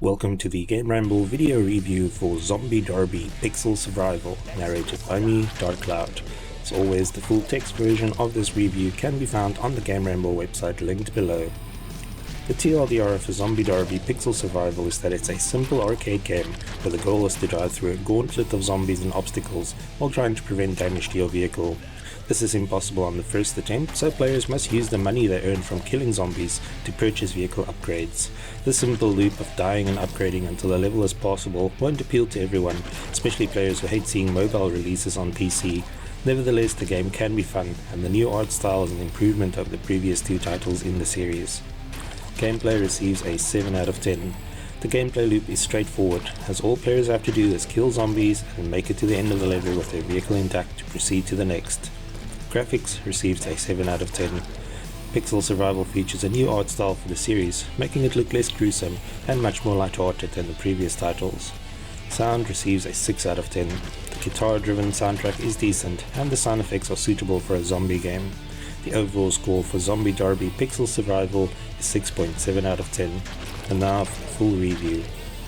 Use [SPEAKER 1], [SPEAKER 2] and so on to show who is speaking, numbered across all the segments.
[SPEAKER 1] Welcome to the GAMERamble video review for Zombie Derby Pixel Survival, narrated by me, Darkcloud. As always, the full text version of this review can be found on the GAMERamble website linked below. The TLDR for Zombie Derby Pixel Survival is that it's a simple arcade game where the goal is to drive through a gauntlet of zombies and obstacles while trying to prevent damage to your vehicle. This is impossible on the first attempt, so players must use the money they earn from killing zombies to purchase vehicle upgrades. This simple loop of dying and upgrading until a level is passable won't appeal to everyone, especially players who hate seeing mobile releases on PC. Nevertheless, the game can be fun, and the new art style is an improvement over the previous two titles in the series. Gameplay receives a 7 out of 10. The gameplay loop is straightforward, as all players have to do is kill zombies and make it to the end of the level with their vehicle intact to proceed to the next. Graphics receives a 7 out of 10. Pixel Survival features a new art style for the series, making it look less gruesome and much more light-hearted than the previous titles. Sound receives a 6 out of 10. The guitar-driven soundtrack is decent, and the sound effects are suitable for a zombie game. The overall score for Zombie Derby Pixel Survival is 6.7 out of 10. And now for the full review.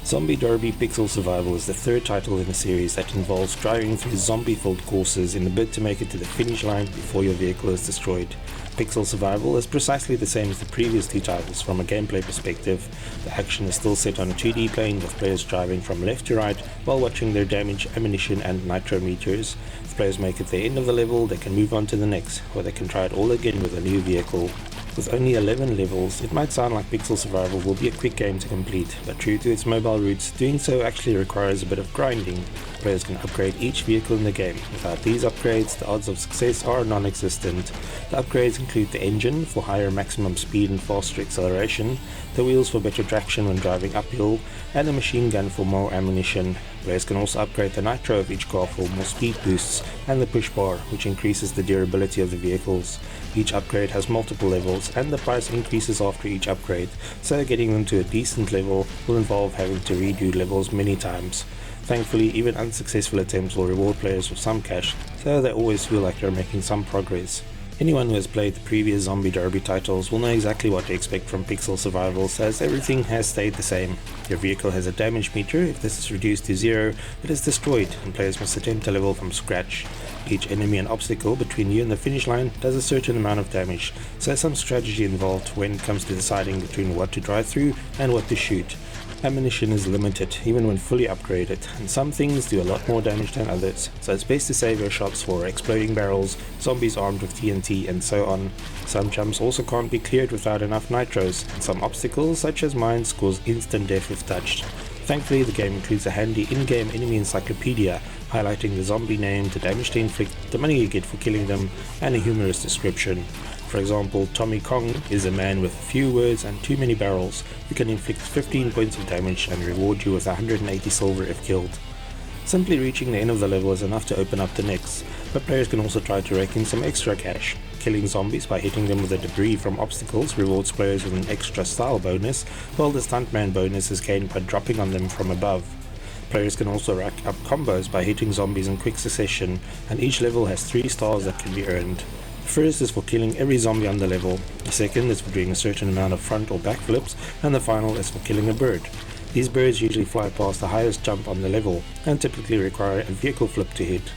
[SPEAKER 1] Zombie Derby Pixel Survival is the third title in a series that involves driving through zombie-filled courses in the bid to make it to the finish line before your vehicle is destroyed. Pixel Survival is precisely the same as the previous two titles from a gameplay perspective. The action is still set on a 2D plane with players driving from left to right while watching their damage, ammunition and nitro meters. If players make it to the end of the level, they can move on to the next, or they can try it all again with a new vehicle. With only 11 levels, it might sound like Pixel Survival will be a quick game to complete, but true to its mobile roots, doing so actually requires a bit of grinding. Players can upgrade each vehicle in the game. Without these upgrades, the odds of success are non-existent. The upgrades include the engine for higher maximum speed and faster acceleration, the wheels for better traction when driving uphill, and a machine gun for more ammunition. Players can also upgrade the nitro of each car for more speed boosts, and the push bar, which increases the durability of the vehicles. Each upgrade has multiple levels, and the price increases after each upgrade, so getting them to a decent level will involve having to redo levels many times. Thankfully, even unsuccessful attempts will reward players with some cash, so they always feel like they're making some progress. Anyone who has played the previous Zombie Derby titles will know exactly what to expect from Pixel Survival, as everything has stayed the same. Your vehicle has a damage meter. If this is reduced to 0, it is destroyed, and players must attempt a level from scratch. Each enemy and obstacle between you and the finish line does a certain amount of damage, so there's some strategy involved when it comes to deciding between what to drive through and what to shoot. Ammunition is limited, even when fully upgraded, and some things do a lot more damage than others, so it's best to save your shots for exploding barrels, zombies armed with TNT, and so on. Some jumps also can't be cleared without enough nitros, and some obstacles, such as mines, cause instant death if touched. Thankfully, the game includes a handy in-game enemy encyclopedia highlighting the zombie name, the damage to inflict, the money you get for killing them, and a humorous description. For example, Tommy Kong is a man with few words and too many barrels who can inflict 15 points of damage and reward you with 180 silver if killed. Simply reaching the end of the level is enough to open up the next, but players can also try to rake in some extra cash. Killing zombies by hitting them with the debris from obstacles rewards players with an extra style bonus, while the stuntman bonus is gained by dropping on them from above. Players can also rack up combos by hitting zombies in quick succession, and each level has 3 stars that can be earned. The first is for killing every zombie on the level, the second is for doing a certain amount of front or back flips, and the final is for killing a bird. These birds usually fly past the highest jump on the level, and typically require a vehicle flip to hit.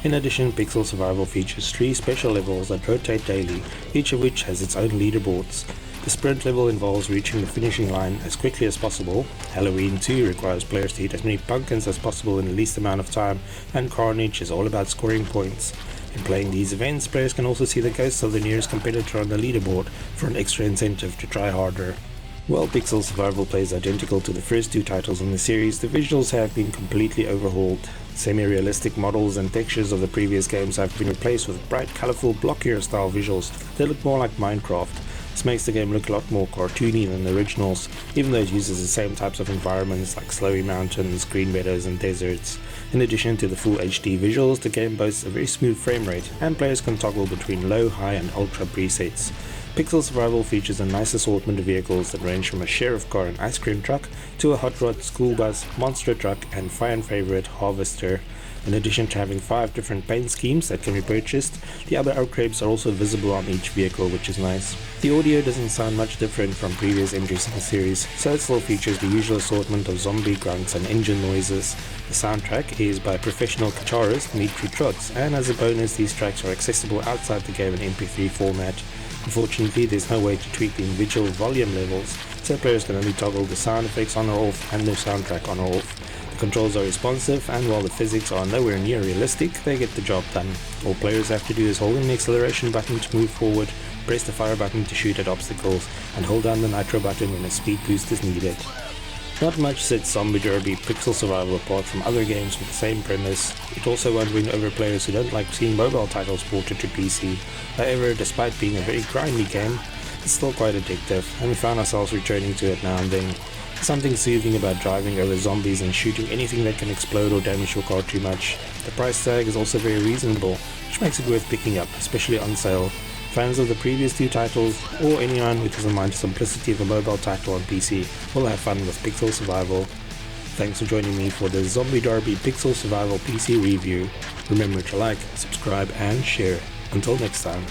[SPEAKER 1] In addition, Pixel Survival features 3 special levels that rotate daily, each of which has its own leaderboards. The sprint level involves reaching the finishing line as quickly as possible. Halloween 2 requires players to hit as many pumpkins as possible in the least amount of time, and Carnage is all about scoring points. In playing these events, players can also see the ghosts of the nearest competitor on the leaderboard for an extra incentive to try harder. While Pixel Survival plays identical to the first two titles in the series, the visuals have been completely overhauled. Semi-realistic models and textures of the previous games have been replaced with bright, colourful, blockier style visuals that look more like Minecraft. This makes the game look a lot more cartoony than the originals, even though it uses the same types of environments like snowy mountains, green meadows and deserts. In addition to the full HD visuals, the game boasts a very smooth frame rate, and players can toggle between low, high and ultra presets. Pixel Survival features a nice assortment of vehicles that range from a sheriff car and ice cream truck to a hot rod, school bus, monster truck and fan favorite harvester. In addition to having 5 different paint schemes that can be purchased, the other upgrades are also visible on each vehicle, which is nice. The audio doesn't sound much different from previous entries in the series, so it still features the usual assortment of zombie grunts and engine noises. The soundtrack is by professional guitarist Dimitri Trotz, and as a bonus these tracks are accessible outside the game in MP3 format. Unfortunately, there's no way to tweak the individual volume levels, so players can only toggle the sound effects on or off and the soundtrack on or off. The controls are responsive, and while the physics are nowhere near realistic, they get the job done. All players have to do is hold in the acceleration button to move forward, press the fire button to shoot at obstacles, and hold down the nitro button when a speed boost is needed. Not much sets Zombie Derby Pixel Survival apart from other games with the same premise. It also won't win over players who don't like seeing mobile titles ported to PC. However, despite being a very grindy game, it's still quite addictive, and we found ourselves returning to it now and then. There's something soothing about driving over zombies and shooting anything that can explode or damage your car too much. The price tag is also very reasonable, which makes it worth picking up, especially on sale. Fans of the previous 2 titles, or anyone who doesn't mind the simplicity of a mobile title on PC, will have fun with Pixel Survival. Thanks for joining me for the Zombie Derby Pixel Survival PC review. Remember to like, subscribe and share. Until next time.